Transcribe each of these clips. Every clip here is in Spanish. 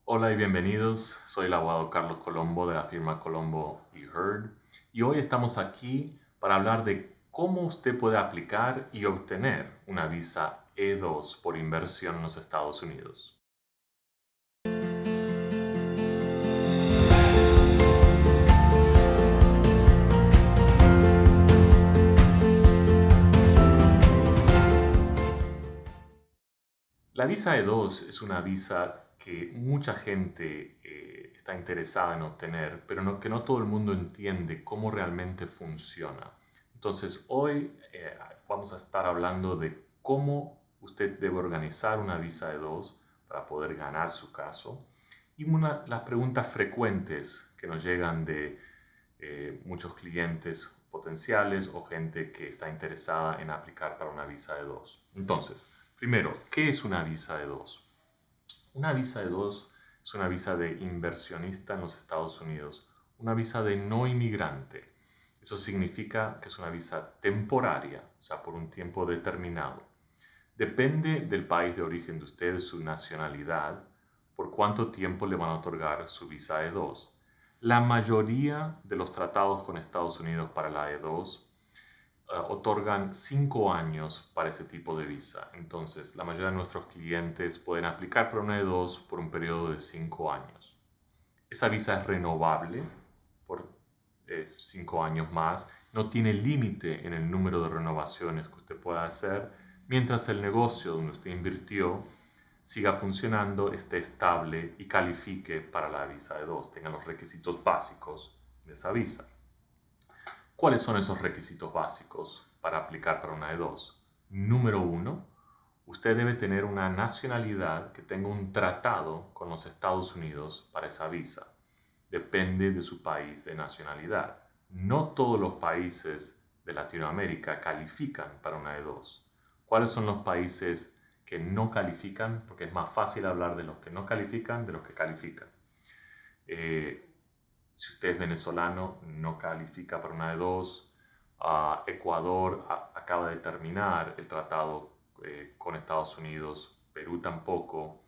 Hola y bienvenidos. Soy el abogado Carlos Colombo de la firma Colombo y Heard y hoy estamos aquí para hablar de cómo usted puede aplicar y obtener una visa E2 por inversión en los Estados Unidos. La visa E2 es una visa que mucha gente está interesada en obtener, pero que no todo el mundo entiende cómo realmente funciona. Entonces, hoy vamos a estar hablando de cómo usted debe organizar una visa E2 para poder ganar su caso y las preguntas frecuentes que nos llegan de muchos clientes potenciales o gente que está interesada en aplicar para una visa E2. Entonces, primero, ¿qué es una visa E2? Una visa E2 es una visa de inversionista en los Estados Unidos, una visa de no inmigrante. Eso significa que es una visa temporaria, o sea, por un tiempo determinado. Depende del país de origen de usted, de su nacionalidad, por cuánto tiempo le van a otorgar su visa E2. La mayoría de los tratados con Estados Unidos para la E2 otorgan 5 años para ese tipo de visa. Entonces, la mayoría de nuestros clientes pueden aplicar por una E2 por un periodo de 5 años. Esa visa es renovable por 5 años más. No tiene límite en el número de renovaciones que usted pueda hacer mientras el negocio donde usted invirtió siga funcionando, esté estable y califique para la visa E2, tenga los requisitos básicos de esa visa. ¿Cuáles son esos requisitos básicos para aplicar para una E2? Número uno, usted debe tener una nacionalidad que tenga un tratado con los Estados Unidos para esa visa. Depende de su país de nacionalidad. No todos los países de Latinoamérica califican para una E2. ¿Cuáles son los países que no califican? Porque es más fácil hablar de los que no califican de los que califican. Si usted es venezolano, no califica para una E2. Ecuador acaba de terminar el tratado con Estados Unidos, Perú tampoco.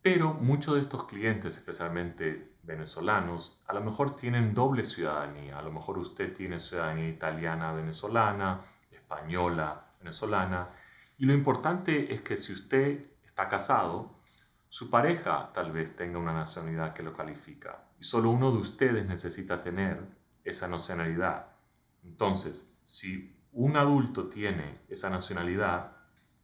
Pero muchos de estos clientes, especialmente venezolanos, a lo mejor tienen doble ciudadanía. A lo mejor usted tiene ciudadanía italiana venezolana, española venezolana. Y lo importante es que si usted está casado, su pareja tal vez tenga una nacionalidad que lo califica y solo uno de ustedes necesita tener esa nacionalidad. Entonces, si un adulto tiene esa nacionalidad,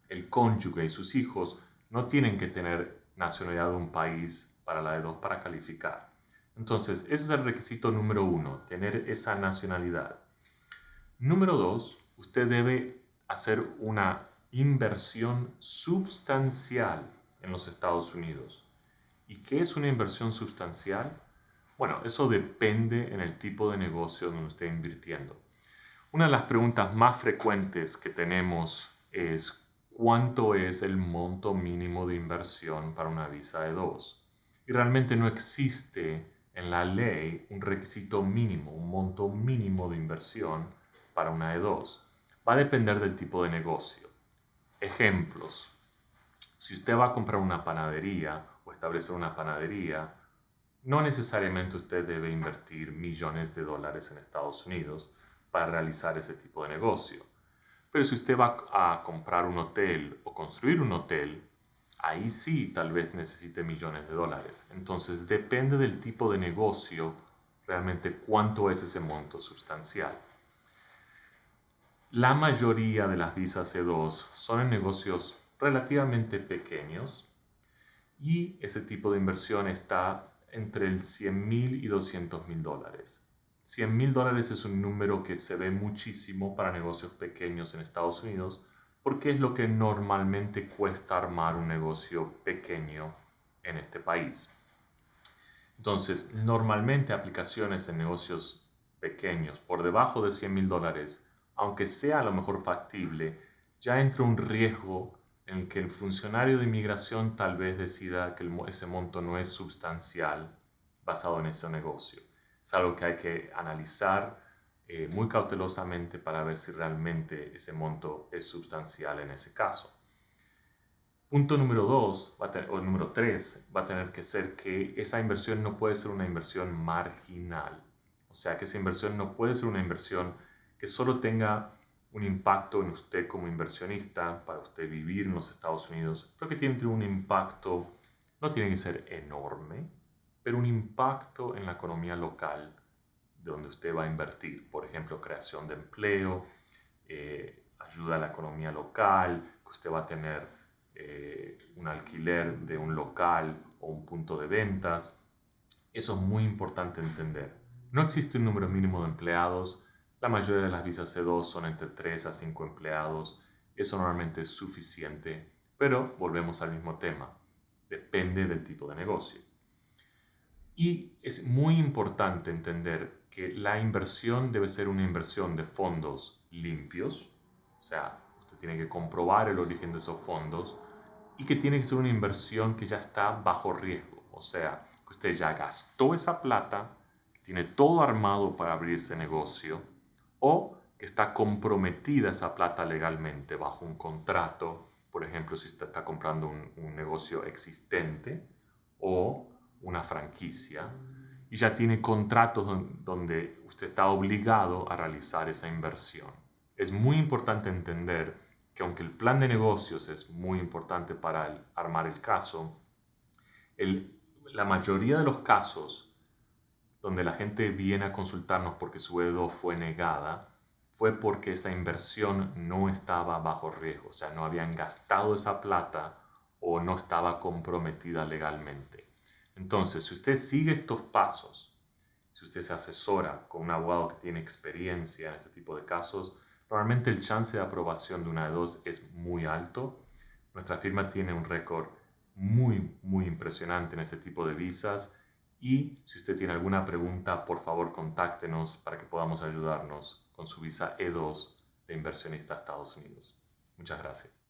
el cónyuge y sus hijos no tienen que tener nacionalidad de un país para la E2 para calificar. Entonces, ese es el requisito número uno, tener esa nacionalidad. Número dos, usted debe hacer una inversión sustancial en los Estados Unidos. ¿Y qué es una inversión sustancial? Bueno, eso depende en el tipo de negocio donde usted esté invirtiendo. Una de las preguntas más frecuentes que tenemos es ¿cuánto es el monto mínimo de inversión para una visa E2? Y realmente no existe en la ley un requisito mínimo, un monto mínimo de inversión para una E2. Va a depender del tipo de negocio. Ejemplos. Si usted va a comprar una panadería o establecer una panadería, no necesariamente usted debe invertir millones de dólares en Estados Unidos para realizar ese tipo de negocio. Pero si usted va a comprar un hotel o construir un hotel, ahí sí tal vez necesite millones de dólares. Entonces depende del tipo de negocio realmente cuánto es ese monto sustancial. La mayoría de las visas E2 son en negocios relativamente pequeños y ese tipo de inversión está entre el 100,000 y 200,000 dólares. 100,000 dólares es un número que se ve muchísimo para negocios pequeños en Estados Unidos porque es lo que normalmente cuesta armar un negocio pequeño en este país. Entonces, normalmente aplicaciones en negocios pequeños por debajo de 100,000 dólares, aunque sea a lo mejor factible, ya entra un riesgo en el que el funcionario de inmigración tal vez decida que ese monto no es sustancial basado en ese negocio. Es algo que hay que analizar muy cautelosamente para ver si realmente ese monto es sustancial en ese caso. Punto número 2, o número 3, va a tener que ser que esa inversión no puede ser una inversión marginal. O sea, que esa inversión no puede ser una inversión que solo tenga un impacto en usted como inversionista, para usted vivir en los Estados Unidos, pero que tiene que tener un impacto, no tiene que ser enorme, pero un impacto en la economía local de donde usted va a invertir. Por ejemplo, creación de empleo, ayuda a la economía local, que usted va a tener un alquiler de un local o un punto de ventas. Eso es muy importante entender. No existe un número mínimo de empleados. La mayoría de las visas C2 son entre 3 a 5 empleados. Eso normalmente es suficiente, pero volvemos al mismo tema. Depende del tipo de negocio. Y es muy importante entender que la inversión debe ser una inversión de fondos limpios. O sea, usted tiene que comprobar el origen de esos fondos y que tiene que ser una inversión que ya está bajo riesgo. O sea, que usted ya gastó esa plata, tiene todo armado para abrir ese negocio, o que está comprometida esa plata legalmente bajo un contrato. Por ejemplo, si usted está comprando un negocio existente o una franquicia y ya tiene contratos donde usted está obligado a realizar esa inversión. Es muy importante entender que aunque el plan de negocios es muy importante para armar el caso, la mayoría de los casos donde la gente viene a consultarnos porque su E2 fue negada, fue porque esa inversión no estaba bajo riesgo, o sea, no habían gastado esa plata o no estaba comprometida legalmente. Entonces, si usted sigue estos pasos, si usted se asesora con un abogado que tiene experiencia en este tipo de casos, normalmente el chance de aprobación de una E2 es muy alto. Nuestra firma tiene un récord muy impresionante en este tipo de visas. Y si usted tiene alguna pregunta, por favor contáctenos para que podamos ayudarnos con su visa E2 de inversionista a Estados Unidos. Muchas gracias.